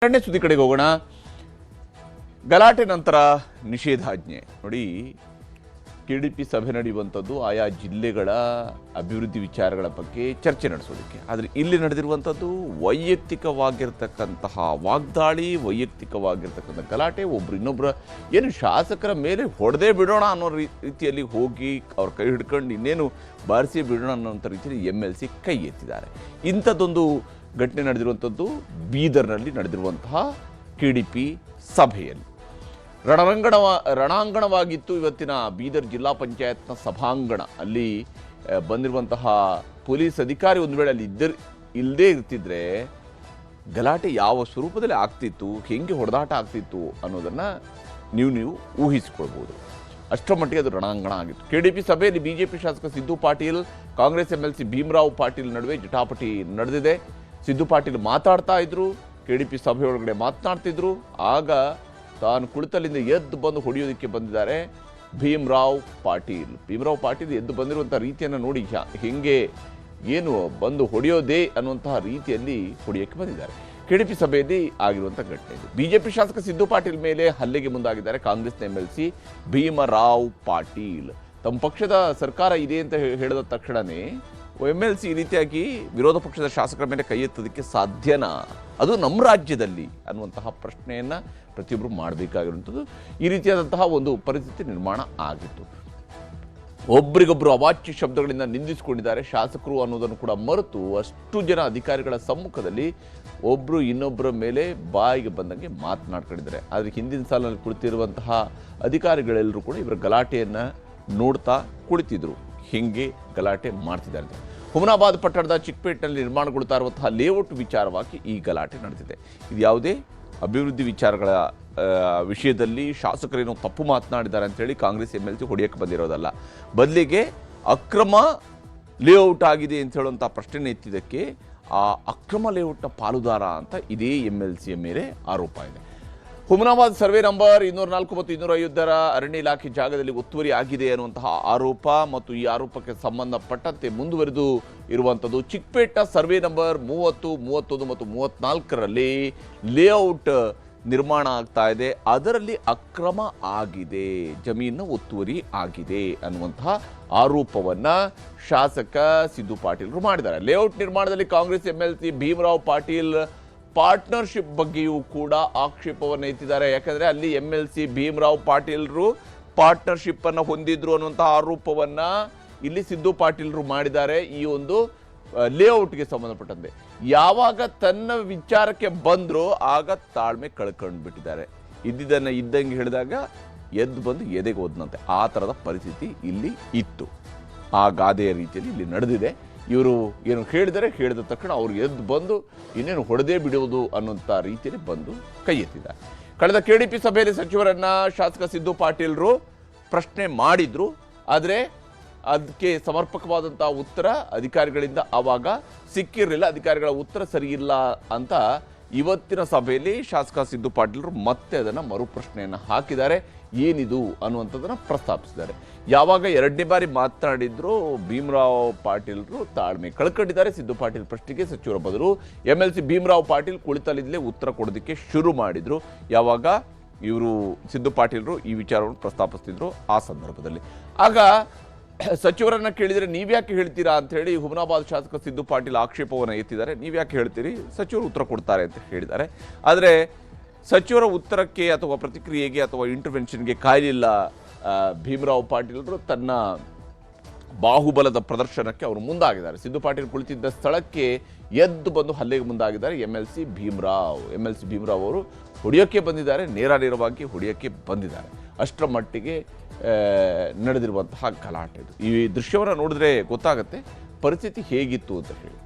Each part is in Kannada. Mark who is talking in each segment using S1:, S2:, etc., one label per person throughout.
S1: ಎರಡನೇ ಸುದ್ದಿ ಕಡೆಗೆ ಹೋಗೋಣ. ಗಲಾಟೆ ನಂತರ ನಿಷೇಧಾಜ್ಞೆ ನೋಡಿ. ಕೆಡಿಪಿ ಸಭೆ ನಡೆಯುವಂಥದ್ದು ಆಯಾ ಜಿಲ್ಲೆಗಳ ಅಭಿವೃದ್ಧಿ ವಿಚಾರಗಳ ಬಗ್ಗೆ ಚರ್ಚೆ ನಡೆಸೋದಕ್ಕೆ. ಆದರೆ ಇಲ್ಲಿ ನಡೆದಿರುವಂಥದ್ದು ವೈಯಕ್ತಿಕವಾಗಿರ್ತಕ್ಕಂತಹ ವಾಗ್ದಾಳಿ, ವೈಯಕ್ತಿಕವಾಗಿರ್ತಕ್ಕಂಥ ಗಲಾಟೆ. ಒಬ್ರು ಇನ್ನೊಬ್ಬರ ಏನು ಶಾಸಕರ ಮೇಲೆ ಹೊಡೆದೇ ಬಿಡೋಣ ಅನ್ನೋ ರೀತಿಯಲ್ಲಿ ಹೋಗಿ ಅವ್ರ ಕೈ ಹಿಡ್ಕೊಂಡು ಇನ್ನೇನು ಬಾರಿಸಿ ಬಿಡೋಣ ಅನ್ನೋಂಥ ರೀತಿಯಲ್ಲಿ MLC ಕೈ ಎತ್ತಿದ್ದಾರೆ. ಇಂಥದ್ದೊಂದು ಘಟನೆ ನಡೆದಿರುವಂಥದ್ದು ಬೀದರ್ನಲ್ಲಿ ನಡೆದಿರುವಂತಹ ಕೆಡಿಪಿ ಸಭೆಯಲ್ಲಿ. ರಣಾಂಗಣವಾಗಿತ್ತು ಇವತ್ತಿನ ಬೀದರ್ ಜಿಲ್ಲಾ ಪಂಚಾಯತ್ನ ಸಭಾಂಗಣ. ಅಲ್ಲಿ ಬಂದಿರುವಂತಹ ಪೊಲೀಸ್ ಅಧಿಕಾರಿ ಒಂದು ವೇಳೆ ಅಲ್ಲಿ ಇಲ್ಲದೇ ಇರ್ತಿದ್ರೆ ಗಲಾಟೆ ಯಾವ ಸ್ವರೂಪದಲ್ಲಿ ಆಗ್ತಿತ್ತು, ಹೆಂಗೆ ಹೊಡೆದಾಟ ಆಗ್ತಿತ್ತು ಅನ್ನೋದನ್ನು ನೀವು ಊಹಿಸಿಕೊಳ್ಬೋದು. ಅಷ್ಟರ ಮಟ್ಟಿಗೆ ಅದು ರಣಾಂಗಣ ಆಗಿತ್ತು. ಕೆಡಿಪಿ ಸಭೆಯಲ್ಲಿ ಬಿಜೆಪಿ ಶಾಸಕ ಸಿದ್ದು ಪಾಟೀಲ್, ಕಾಂಗ್ರೆಸ್ MLC ಭೀಮರಾವ್ ಪಾಟೀಲ್ ನಡುವೆ ಜಟಾಪಟಿ ನಡೆದಿದೆ. ಸಿದ್ದು ಪಾಟೀಲ್ ಮಾತಾಡ್ತಾ ಇದ್ರು, ಕೆಡಿಪಿ ಸಭೆಯೊಳಗಡೆ ಮಾತನಾಡ್ತಿದ್ರು. ಆಗ ತಾನು ಕುಳಿತಲ್ಲಿಂದ ಎದ್ದು ಬಂದು ಹೊಡೆಯೋದಕ್ಕೆ ಬಂದಿದ್ದಾರೆ ಭೀಮರಾವ್ ಪಾಟೀಲ್ ಎದ್ದು ಬಂದಿರುವಂಥ ರೀತಿಯನ್ನು ನೋಡಿ ಹೆಂಗೆ ಏನು ಬಂದು ಹೊಡೆಯೋದೇ ಅನ್ನುವಂತಹ ರೀತಿಯಲ್ಲಿ ಹೊಡೆಯೋಕ್ಕೆ ಬಂದಿದ್ದಾರೆ. ಕೆಡಿಪಿ ಸಭೆಯಲ್ಲಿ ಆಗಿರುವಂಥ ಘಟನೆ ಇದು. ಬಿಜೆಪಿ ಶಾಸಕ ಸಿದ್ದು ಪಾಟೀಲ್ ಮೇಲೆ ಹಲ್ಲೆಗೆ ಮುಂದಾಗಿದ್ದಾರೆ ಕಾಂಗ್ರೆಸ್ನ MLC ಭೀಮರಾವ್ ಪಾಟೀಲ್. ತಮ್ಮ ಪಕ್ಷದ ಸರ್ಕಾರ ಇದೆ ಅಂತ ಹೇಳಿದ ತಕ್ಷಣವೇ MLC ಈ ರೀತಿಯಾಗಿ ವಿರೋಧ ಪಕ್ಷದ ಶಾಸಕರ ಮೇಲೆ ಕೈ ಎತ್ತೋದಕ್ಕೆ ಸಾಧ್ಯನಾ, ಅದು ನಮ್ಮ ರಾಜ್ಯದಲ್ಲಿ ಅನ್ನುವಂತಹ ಪ್ರಶ್ನೆಯನ್ನು ಪ್ರತಿಯೊಬ್ಬರು ಮಾಡಬೇಕಾಗಿರುವಂಥದ್ದು. ಈ ರೀತಿಯಾದಂತಹ ಒಂದು ಪರಿಸ್ಥಿತಿ ನಿರ್ಮಾಣ ಆಗಿತ್ತು. ಒಬ್ಬರಿಗೊಬ್ಬರು ಅವಾಚ್ಯ ಶಬ್ದಗಳಿಂದ ನಿಂದಿಸಿಕೊಂಡಿದ್ದಾರೆ ಶಾಸಕರು ಅನ್ನೋದನ್ನು ಕೂಡ ಮರೆತು ಅಷ್ಟು ಜನ ಅಧಿಕಾರಿಗಳ ಸಮ್ಮುಖದಲ್ಲಿ ಒಬ್ಬರು ಇನ್ನೊಬ್ಬರ ಮೇಲೆ ಬಾಯಿಗೆ ಬಂದಂಗೆ ಮಾತನಾಡ್ಕೊಂಡಿದ್ದಾರೆ. ಆದರೆ ಹಿಂದಿನ ಸಾಲಿನಲ್ಲಿ ಕುಳಿತಿರುವಂತಹ ಅಧಿಕಾರಿಗಳೆಲ್ಲರೂ ಕೂಡ ಇವರ ಗಲಾಟೆಯನ್ನು ನೋಡ್ತಾ ಕುಳಿತಿದ್ರು, ಹೆಂಗೆ ಗಲಾಟೆ ಮಾಡ್ತಿದ್ದಾರೆ ಅಂತ. ಹುಮನಾಬಾದ್ ಪಟ್ಟಣದ ಚಿಕ್ಕಪೇಟೆನಲ್ಲಿ ನಿರ್ಮಾಣಗೊಳ್ತಾ ಇರುವಂತಹ ಲೇಔಟ್ ವಿಚಾರವಾಗಿ ಈ ಗಲಾಟೆ ನಡೆದಿದೆ. ಇದು ಯಾವುದೇ ಅಭಿವೃದ್ಧಿ ವಿಚಾರಗಳ ವಿಷಯದಲ್ಲಿ ಶಾಸಕರೇನೋ ತಪ್ಪು ಮಾತನಾಡಿದ್ದಾರೆ ಅಂತೇಳಿ ಕಾಂಗ್ರೆಸ್ MLC ಹೊಡೆಯಕ್ಕೆ ಬಂದಿರೋದಲ್ಲ, ಬದಲಿಗೆ ಅಕ್ರಮ ಲೇಔಟ್ ಆಗಿದೆ ಅಂತ ಹೇಳುವಂಥ ಪ್ರಶ್ನೆ ಎತ್ತಿದ್ದಕ್ಕೆ ಆ ಅಕ್ರಮ ಲೇಔಟ್ನ ಪಾಲುದಾರ ಅಂತ ಇದೇ MLCಯ ಮೇಲೆ ಆರೋಪ ಇದೆ. ಹುಮನಾಬಾದ್ ಸರ್ವೆ ನಂಬರ್ 204 ಮತ್ತು 250 ಅರಣ್ಯ ಇಲಾಖೆ ಜಾಗದಲ್ಲಿ ಒತ್ತುವರಿ ಆಗಿದೆ ಅನ್ನುವಂತಹ ಆರೋಪ ಮತ್ತು ಈ ಆರೋಪಕ್ಕೆ ಸಂಬಂಧಪಟ್ಟಂತೆ ಮುಂದುವರೆದು ಇರುವಂಥದ್ದು ಚಿಕ್ಕಪೇಟೆ ಸರ್ವೆ ನಂಬರ್ 30, 31 ಮತ್ತು 34ರಲ್ಲಿ ಲೇಔಟ್ ನಿರ್ಮಾಣ ಆಗ್ತಾ ಇದೆ. ಅದರಲ್ಲಿ ಅಕ್ರಮ ಆಗಿದೆ, ಜಮೀನು ಒತ್ತುವರಿ ಆಗಿದೆ ಅನ್ನುವಂತಹ ಆರೋಪವನ್ನು ಶಾಸಕ ಸಿದ್ದು ಪಾಟೀಲ್ರು ಮಾಡಿದ್ದಾರೆ. ಲೇಔಟ್ ನಿರ್ಮಾಣದಲ್ಲಿ ಕಾಂಗ್ರೆಸ್ MLC ಭೀಮರಾವ್ ಪಾಟೀಲ್ ಪಾರ್ಟ್ನರ್ಶಿಪ್ ಬಗ್ಗೆಯೂ ಕೂಡ ಆಕ್ಷೇಪವನ್ನು ಎತ್ತಿದ್ದಾರೆ. ಯಾಕಂದರೆ ಅಲ್ಲಿ MLC ಭೀಮರಾವ್ ಪಾಟೀಲ್ರು ಪಾರ್ಟ್ನರ್ಶಿಪ್ ಅನ್ನು ಹೊಂದಿದ್ರು ಅನ್ನುವಂಥ ಆರೋಪವನ್ನು ಇಲ್ಲಿ ಸಿದ್ದು ಪಾಟೀಲ್ರು ಮಾಡಿದ್ದಾರೆ. ಈ ಒಂದು ಲೇಔಟ್ಗೆ ಸಂಬಂಧಪಟ್ಟಂತೆ ಯಾವಾಗ ತನ್ನ ವಿಚಾರಕ್ಕೆ ಬಂದರೂ ಆಗ ತಾಳ್ಮೆ ಕಳ್ಕೊಂಡು ಬಿಟ್ಟಿದ್ದಾರೆ. ಇದ್ದಿದ್ದನ್ನು ಇದ್ದಂಗೆ ಹೇಳಿದಾಗ ಎದ್ದು ಬಂದು ಎದೆಗೆ ಹೋದ್ನಂತೆ. ಆ ಥರದ ಪರಿಸ್ಥಿತಿ ಇಲ್ಲಿ ಇತ್ತು. ಆ ಗಾದೆಯ ರೀತಿಯಲ್ಲಿ ಇಲ್ಲಿ ನಡೆದಿದೆ. ಇವರು ಏನು ಹೇಳಿದರೆ ಹೇಳಿದ ತಕ್ಷಣ ಅವ್ರಿಗೆ ಎದ್ದು ಬಂದು ಇನ್ನೇನು ಹೊಡೆದೇ ಬಿಡುವುದು ಅನ್ನೋಂಥ ರೀತಿಯಲ್ಲಿ ಬಂದು ಕೈ ಎತ್ತಿದ್ದಾರೆ. ಕಳೆದ ಕೆಡಿಪಿ ಸಭೆಯಲ್ಲಿ ಸಚಿವರನ್ನ ಶಾಸಕ ಸಿದ್ದು ಪಾಟೀಲ್ರು ಪ್ರಶ್ನೆ ಮಾಡಿದ್ರು. ಆದರೆ ಅದಕ್ಕೆ ಸಮರ್ಪಕವಾದಂಥ ಉತ್ತರ ಅಧಿಕಾರಿಗಳಿಂದ ಆವಾಗ ಸಿಕ್ಕಿರಲಿಲ್ಲ. ಅಧಿಕಾರಿಗಳ ಉತ್ತರ ಸರಿಯಿಲ್ಲ ಅಂತ ಇವತ್ತಿನ ಸಭೆಯಲ್ಲಿ ಶಾಸಕ ಸಿದ್ದು ಪಾಟೀಲ್ರು ಮತ್ತೆ ಅದನ್ನು ಮರುಪ್ರಶ್ನೆಯನ್ನು ಹಾಕಿದ್ದಾರೆ. ಏನಿದು ಅನ್ನುವಂಥದ್ದನ್ನು ಪ್ರಸ್ತಾಪಿಸಿದ್ದಾರೆ. ಯಾವಾಗ ಎರಡನೇ ಬಾರಿ ಮಾತನಾಡಿದ್ರು ಭೀಮರಾವ್ ಪಾಟೀಲ್ರು ತಾಳ್ಮೆ ಕಳ್ಕೊಂಡಿದ್ದಾರೆ. ಸಿದ್ದು ಪಾಟೀಲ್ ಪ್ರಶ್ನೆಗೆ ಸಚಿವರ ಬದಲು MLC ಭೀಮರಾವ್ ಪಾಟೀಲ್ ಕುಳಿತಲ್ಲಿಂದಲೇ ಉತ್ತರ ಕೊಡೋದಕ್ಕೆ ಶುರು ಮಾಡಿದ್ರು. ಯಾವಾಗ ಇವರು ಸಿದ್ದು ಪಾಟೀಲ್ರು ಈ ವಿಚಾರವನ್ನು ಪ್ರಸ್ತಾಪಿಸ್ತಿದ್ರು ಆ ಸಂದರ್ಭದಲ್ಲಿ ಆಗ ಸಚಿವರನ್ನ ಕೇಳಿದರೆ ನೀವ್ಯಾಕೆ ಹೇಳ್ತೀರಾ ಅಂತ ಹೇಳಿ ಹುಮನಾಬಾದ್ ಶಾಸಕ ಸಿದ್ದು ಪಾಟೀಲ್ ಆಕ್ಷೇಪವನ್ನು ಎತ್ತಿದ್ದಾರೆ. ನೀವ್ಯಾಕೆ ಹೇಳ್ತೀರಿ, ಸಚಿವರು ಉತ್ತರ ಕೊಡ್ತಾರೆ ಅಂತ ಹೇಳಿದ್ದಾರೆ. ಆದರೆ ಸಚಿವರ ಉತ್ತರಕ್ಕೆ ಅಥವಾ ಪ್ರತಿಕ್ರಿಯೆಗೆ ಅಥವಾ ಇಂಟರ್ವೆನ್ಷನ್ಗೆ ಕಾಯಲಿಲ್ಲ ಭೀಮರಾವ್ ಪಾಟೀಲ್ರು. ತನ್ನ ಬಾಹುಬಲದ ಪ್ರದರ್ಶನಕ್ಕೆ ಅವರು ಮುಂದಾಗಿದ್ದಾರೆ. ಸಿದ್ದು ಪಾಟೀಲ್ ಕುಳಿತಿದ್ದ ಸ್ಥಳಕ್ಕೆ ಎದ್ದು ಬಂದು ಹಲ್ಲೆಗೆ ಮುಂದಾಗಿದ್ದಾರೆ MLC ಭೀಮರಾವ್ ಅವರು ಹೊಡೆಯೋಕ್ಕೆ ಬಂದಿದ್ದಾರೆ, ನೇರವಾಗಿ ಹೊಡೆಯೋಕ್ಕೆ ಬಂದಿದ್ದಾರೆ. ಅಷ್ಟರ ಮಟ್ಟಿಗೆ ನಡೆದಿರುವಂತಹ ಗಲಾಟೆ ಇದು. ಈ ದೃಶ್ಯವನ್ನು ನೋಡಿದ್ರೆ ಗೊತ್ತಾಗುತ್ತೆ ಪರಿಸ್ಥಿತಿ ಹೇಗಿತ್ತು ಅಂತ ಹೇಳಿ.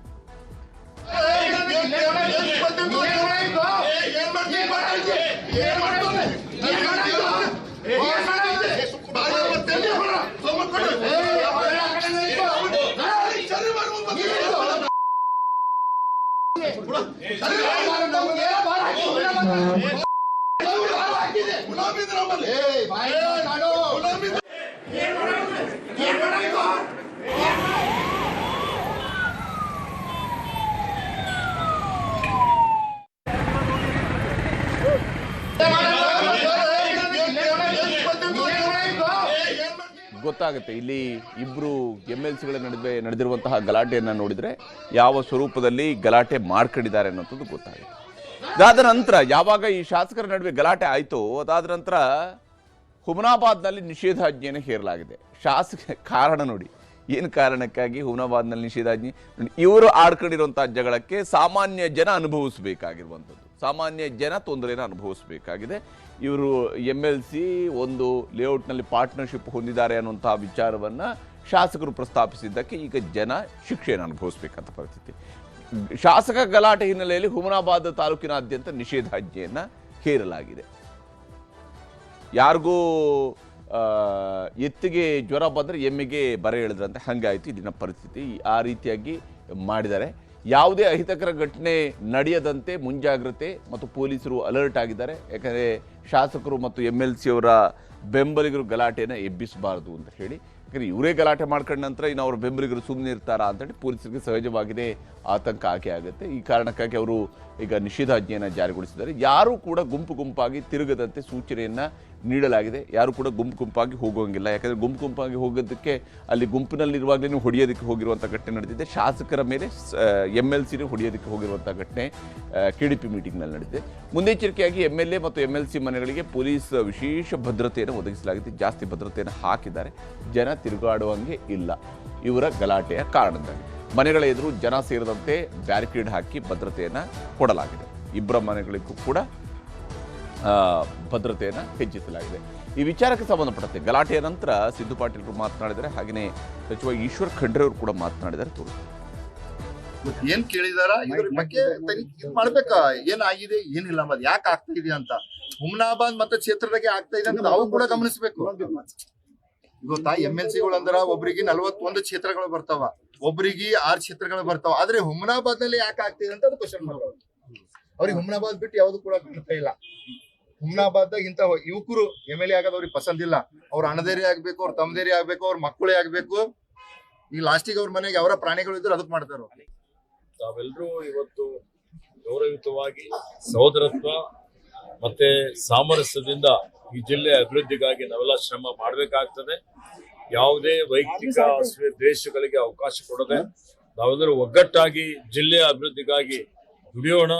S1: ಗೊತ್ತಾಗುತ್ತೆ. ಇಲ್ಲಿ ಇಬ್ಬರು MLCಗಳ ನಡುವೆ ನಡೆದಿರುವಂತಹ ಗಲಾಟೆಯನ್ನು ನೋಡಿದರೆ ಯಾವ ಸ್ವರೂಪದಲ್ಲಿ ಗಲಾಟೆ ಮಾಡ್ಕೊಂಡಿದ್ದಾರೆ ಅನ್ನೋಂಥದ್ದು ಗೊತ್ತಾಗುತ್ತೆ. ಅದಾದ ನಂತರ ಯಾವಾಗ ಈ ಶಾಸಕರ ನಡುವೆ ಗಲಾಟೆ ಆಯಿತು, ಅದಾದ ನಂತರ ಹುಮನಾಬಾದ್ನಲ್ಲಿ ನಿಷೇಧಾಜ್ಞೆಯನ್ನು ಹೇರಲಾಗಿದೆ. ಕಾರಣ ನೋಡಿ, ಏನು ಕಾರಣಕ್ಕಾಗಿ ಹುಮನಾಬಾದ್ನಲ್ಲಿ ನಿಷೇಧಾಜ್ಞೆ? ಇವರು ಆಡ್ಕೊಂಡಿರುವಂಥ ಜಗಳಕ್ಕೆ ಸಾಮಾನ್ಯ ಜನ ಅನುಭವಿಸಬೇಕಾಗಿರುವಂಥದ್ದು, ಸಾಮಾನ್ಯ ಜನ ತೊಂದರೆಯನ್ನು ಅನುಭವಿಸಬೇಕಾಗಿದೆ. ಇವರು MLC ಒಂದು ಲೇಔಟ್ನಲ್ಲಿ ಪಾರ್ಟ್ನರ್ಶಿಪ್ ಹೊಂದಿದ್ದಾರೆ ಅನ್ನುವಂತಹ ವಿಚಾರವನ್ನು ಶಾಸಕರು ಪ್ರಸ್ತಾಪಿಸಿದ್ದಕ್ಕೆ ಈಗ ಜನ ಶಿಕ್ಷೆಯನ್ನು ಅನುಭವಿಸಬೇಕಂತ ಪರಿಸ್ಥಿತಿ. ಶಾಸಕ ಗಲಾಟೆ ಹಿನ್ನೆಲೆಯಲ್ಲಿ ಹುಮನಾಬಾದ್ ತಾಲೂಕಿನಾದ್ಯಂತ ನಿಷೇಧಾಜ್ಞೆಯನ್ನು ಹೇರಲಾಗಿದೆ. ಯಾರಿಗೂ ಎತ್ತಿಗೆ ಜ್ವರ ಬಂದರೆ ಎಮ್ಮೆಗೆ ಬರ ಹೇಳಿದ್ರಂತೆ ಹಾಗಾಯಿತು ಇಲ್ಲಿನ ಪರಿಸ್ಥಿತಿ. ಆ ರೀತಿಯಾಗಿ ಮಾಡಿದ್ದಾರೆ. ಯಾವುದೇ ಅಹಿತಕರ ಘಟನೆ ನಡೆಯದಂತೆ ಮುಂಜಾಗ್ರತೆ ಮತ್ತು ಪೊಲೀಸರು ಅಲರ್ಟ್ ಆಗಿದ್ದಾರೆ. ಯಾಕಂದರೆ ಶಾಸಕರು ಮತ್ತು MLC ಅವರ ಬೆಂಬಲಿಗರು ಗಲಾಟೆಯನ್ನು ಎಬ್ಬಿಸಬಾರದು ಅಂತ ಹೇಳಿ. ಯಾಕಂದರೆ ಇವರೇ ಗಲಾಟೆ ಮಾಡ್ಕೊಂಡ ನಂತರ ಇನ್ನು ಅವ್ರ ಬೆಂಬಲಿಗರು ಸುಮ್ಮನೆ ಇರ್ತಾರಾ ಅಂತೇಳಿ ಪೊಲೀಸರಿಗೆ ಸಹಜವಾಗಿದೆ ಆತಂಕ ಆಗುತ್ತೆ. ಈ ಕಾರಣಕ್ಕಾಗಿ ಅವರು ಈಗ ನಿಷೇಧಾಜ್ಞೆಯನ್ನು ಜಾರಿಗೊಳಿಸಿದ್ದಾರೆ. ಯಾರೂ ಕೂಡ ಗುಂಪಾಗಿ ತಿರುಗದಂತೆ ಸೂಚನೆಯನ್ನು ನೀಡಲಾಗಿದೆ. ಯಾರು ಕೂಡ ಗುಂಪಾಗಿ ಹೋಗೋಂಗಿಲ್ಲ. ಯಾಕಂದರೆ ಗುಂಪಾಗಿ ಹೋಗೋದಕ್ಕೆ ಅಲ್ಲಿ ಗುಂಪಿನಲ್ಲಿರುವಾಗಲೇ ಹೊಡೆಯೋದಕ್ಕೆ ಹೋಗಿರುವಂಥ ಘಟನೆ ನಡೆದಿದೆ. ಶಾಸಕರ ಮೇಲೆ MLCನೇ ಹೊಡೆಯೋದಕ್ಕೆ ಹೋಗಿರುವಂಥ ಘಟನೆ KDP ಮೀಟಿಂಗ್ನಲ್ಲಿ ನಡೆದಿದೆ. ಮುನ್ನೆಚ್ಚರಿಕೆಯಾಗಿ MLA ಮತ್ತು MLC ಮನೆಗಳಿಗೆ ಪೊಲೀಸ್ ವಿಶೇಷ ಭದ್ರತೆಯನ್ನು ಒದಗಿಸಲಾಗಿದೆ. ಜಾಸ್ತಿ ಭದ್ರತೆಯನ್ನು ಹಾಕಿದ್ದಾರೆ. ಜನ ತಿರುಗಾಡುವಂಗೆ ಇಲ್ಲ ಇವರ ಗಲಾಟೆಯ ಕಾರಣದಿಂದ. ಮನೆಗಳ ಎದುರು ಜನ ಸೇರಿದಂತೆ ಬ್ಯಾರಿಕೇಡ್ ಹಾಕಿ ಭದ್ರತೆಯನ್ನು ಕೊಡಲಾಗಿದೆ. ಇಬ್ಬರ ಮನೆಗಳಿಗೂ ಕೂಡ ಭದ್ರತೆಯನ್ನು ಹೆಚ್ಚಿಸಲಾಗಿದೆ. ಈ ವಿಚಾರಕ್ಕೆ ಸಂಬಂಧಪಟ್ಟಂತೆ ಗಲಾಟೆಯ ನಂತರ ಸಿದ್ದು ಪಾಟೀಲ್ ಮಾತನಾಡಿದರೆ, ಹಾಗೆಯೇ ಸಚಿವ ಈಶ್ವರ್ ಖಂಡ್ರೆ ಅವರು ಕೂಡ ಮಾತನಾಡಿದ್ದಾರೆ.
S2: ಏನ್ ಕೇಳಿದಾರ ಇದ್ರ ಬಗ್ಗೆ ತನಿಖೆ ಮಾಡ್ಬೇಕಾ, ಏನಾಗಿದೆ ಏನಿಲ್ಲ ಮತ್ ಯಾಕೆ ಆಗ್ತಾ ಇದೆ ಅಂತ. ಹುಮನಾಬಾದ್ ಮತ್ತೆ ಕ್ಷೇತ್ರದಾಗೆ ಆಗ್ತಾ ಇದೆ ಅಂತ ನಾವು ಕೂಡ ಗಮನಿಸಬೇಕು. ಗೊತ್ತಾ, MLCಗಳು ಅಂದ್ರ ಒಬ್ರಿಗೆ 41 ಕ್ಷೇತ್ರಗಳು ಬರ್ತಾವ, ಒಬ್ರಿಗೆ 6 ಕ್ಷೇತ್ರಗಳು ಬರ್ತಾವ. ಆದ್ರೆ ಹುಮನಾಬಾದ್ ನಲ್ಲಿ ಯಾಕೆ ಆಗ್ತಿದೆ ಅಂತ ಅದು ಕ್ವಶನ್ ಮಾಡ್ಬೋದು. ಅವ್ರಿಗೆ ಹುಮನಾಬಾದ್ ಬಿಟ್ಟು ಯಾವ್ದು ಕೂಡ ಕಾಣ್ತಾ ಇಲ್ಲ. ಹುಮನಾಬಾದ್ ಇಂತ ಯುವಕರು MLA ಆಗೋದು ಅವ್ರಿಗೆ ಪಸಂದಿಲ್ಲ. ಅವ್ರ ಅಣ್ಣದೇರಿ ಆಗ್ಬೇಕು, ಅವ್ರ ತಮ್ಮದೇರಿ ಆಗ್ಬೇಕು, ಅವ್ರ ಮಕ್ಕಳೇ ಆಗ್ಬೇಕು. ಈ ಲಾಸ್ಟಿಗೆ ಅವ್ರ ಮನೆಗೆ ಅವರ ಪ್ರಾಣಿಗಳು ಇದ್ರು ಅದಕ್ಕೆ ಮಾಡ್ತಾರ.
S3: ತಾವೆಲ್ಲರೂ ಇವತ್ತು ಗೌರವಯುತವಾಗಿ ಸಹೋದರತ್ವ ಮತ್ತೆ ಸಾಮರಸ್ಯದಿಂದ ಈ ಜಿಲ್ಲೆ ಅಭಿವೃದ್ಧಿಗಾಗಿ ನಾವೆಲ್ಲ ಶ್ರಮ ಮಾಡಬೇಕಾಗ್ತದೆ. ಯಾವುದೇ ವೈಯಕ್ತಿಕ ದ್ವೇಷಗಳಿಗೆ ಅವಕಾಶ ಕೊಡದೆ ನಾವೆಲ್ಲರೂ ಒಗ್ಗಟ್ಟಾಗಿ ಜಿಲ್ಲೆಯ ಅಭಿವೃದ್ಧಿಗಾಗಿ ದುಡಿಯೋಣ.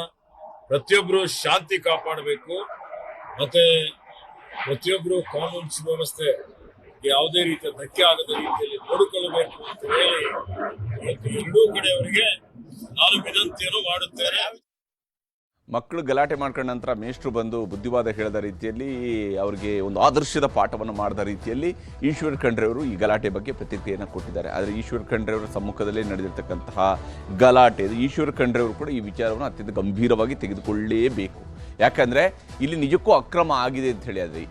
S3: ಪ್ರತಿಯೊಬ್ಬರು ಶಾಂತಿ ಕಾಪಾಡಬೇಕು, ಮತ್ತೆ ಪ್ರತಿಯೊಬ್ಬರು ಕಾನೂನು ಸುವ್ಯವಸ್ಥೆ ಯಾವುದೇ ರೀತಿಯ ಧಕ್ಕೆ ಆಗದ ರೀತಿಯಲ್ಲಿ ನೋಡಿಕೊಳ್ಳಬೇಕು ಅಂತ ಹೇಳಿ ಎರಡೂ ಕಡೆಯವರಿಗೆ ನಾನು ವಿನಂತಿಯನ್ನು ಮಾಡುತ್ತೇನೆ.
S1: ಮಕ್ಕಳು ಗಲಾಟೆ ಮಾಡ್ಕೊಂಡ ನಂತರ ಮೇಷ್ಟ್ರು ಬಂದು ಬುದ್ಧಿವಾದ ಹೇಳಿದ ರೀತಿಯಲ್ಲಿ ಅವರಿಗೆ ಒಂದು ಆದರ್ಶದ ಪಾಠವನ್ನು ಮಾಡಿದ ರೀತಿಯಲ್ಲಿ ಈಶ್ವರ್ ಖಂಡ್ರೆ ಅವರು ಈ ಗಲಾಟೆ ಬಗ್ಗೆ ಪ್ರತಿಕ್ರಿಯೆಯನ್ನು ಕೊಟ್ಟಿದ್ದಾರೆ. ಆದರೆ ಈಶ್ವರ್ ಖಂಡ್ರೆ ಅವರ ಸಮ್ಮುಖದಲ್ಲೇ ನಡೆದಿರ್ತಕ್ಕಂತಹ ಗಲಾಟೆ, ಈಶ್ವರ್ ಖಂಡ್ರೆ ಅವರು ಕೂಡ ಈ ವಿಚಾರವನ್ನು ಅತ್ಯಂತ ಗಂಭೀರವಾಗಿ ತೆಗೆದುಕೊಳ್ಳಲೇಬೇಕು. ಯಾಕಂದರೆ ಇಲ್ಲಿ ನಿಜಕ್ಕೂ ಅಕ್ರಮ ಆಗಿದೆ ಅಂತ ಹೇಳಿ. ಆದರೆ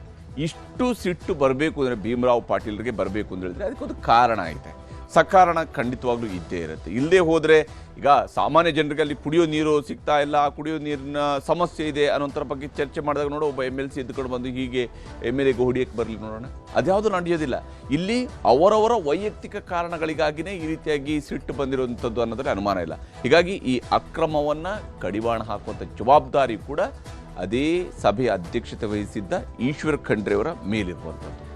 S1: ಇಷ್ಟು ಸಿಟ್ಟು ಬರಬೇಕು ಅಂದರೆ ಭೀಮರಾವ್ ಪಾಟೀಲ್ರಿಗೆ ಬರಬೇಕು ಅಂತ ಹೇಳಿದ್ರೆ ಅದಕ್ಕೊಂದು ಕಾರಣ ಐತೆ. ಸಕಾರಣ ಖಂಡಿತವಾಗ್ಲೂ ಇದ್ದೇ ಇರುತ್ತೆ. ಇಲ್ಲದೆ ಹೋದರೆ ಈಗ ಸಾಮಾನ್ಯ ಜನರಿಗೆ ಅಲ್ಲಿ ಕುಡಿಯೋ ನೀರು ಸಿಗ್ತಾ ಇಲ್ಲ, ಕುಡಿಯೋ ನೀರಿನ ಸಮಸ್ಯೆ ಇದೆ ಅನ್ನೋಂಥರ ಬಗ್ಗೆ ಚರ್ಚೆ ಮಾಡಿದಾಗ ನೋಡೋ ಒಬ್ಬ MLC ಎದ್ದುಕೊಂಡು ಬಂದು ಹೀಗೆ MLAಗೆ ಹೊಡಿಯೋಕ್ಕೆ ಬರಲಿ ನೋಡೋಣ, ಅದ್ಯಾವುದು ನಡೆಯೋದಿಲ್ಲ. ಇಲ್ಲಿ ಅವರವರ ವೈಯಕ್ತಿಕ ಕಾರಣಗಳಿಗಾಗಿಯೇ ಈ ರೀತಿಯಾಗಿ ಸಿಟ್ಟು ಬಂದಿರುವಂಥದ್ದು ಅನ್ನೋದ್ರಲ್ಲಿ ಅನುಮಾನ ಇಲ್ಲ. ಹೀಗಾಗಿ ಈ ಅಕ್ರಮವನ್ನು ಕಡಿವಾಣ ಹಾಕುವಂಥ ಜವಾಬ್ದಾರಿ ಕೂಡ ಅದೇ ಸಭೆಯ ಅಧ್ಯಕ್ಷತೆ ವಹಿಸಿದ್ದ ಈಶ್ವರ್ ಖಂಡ್ರೆ ಅವರ ಮೇಲಿರುವಂಥದ್ದು.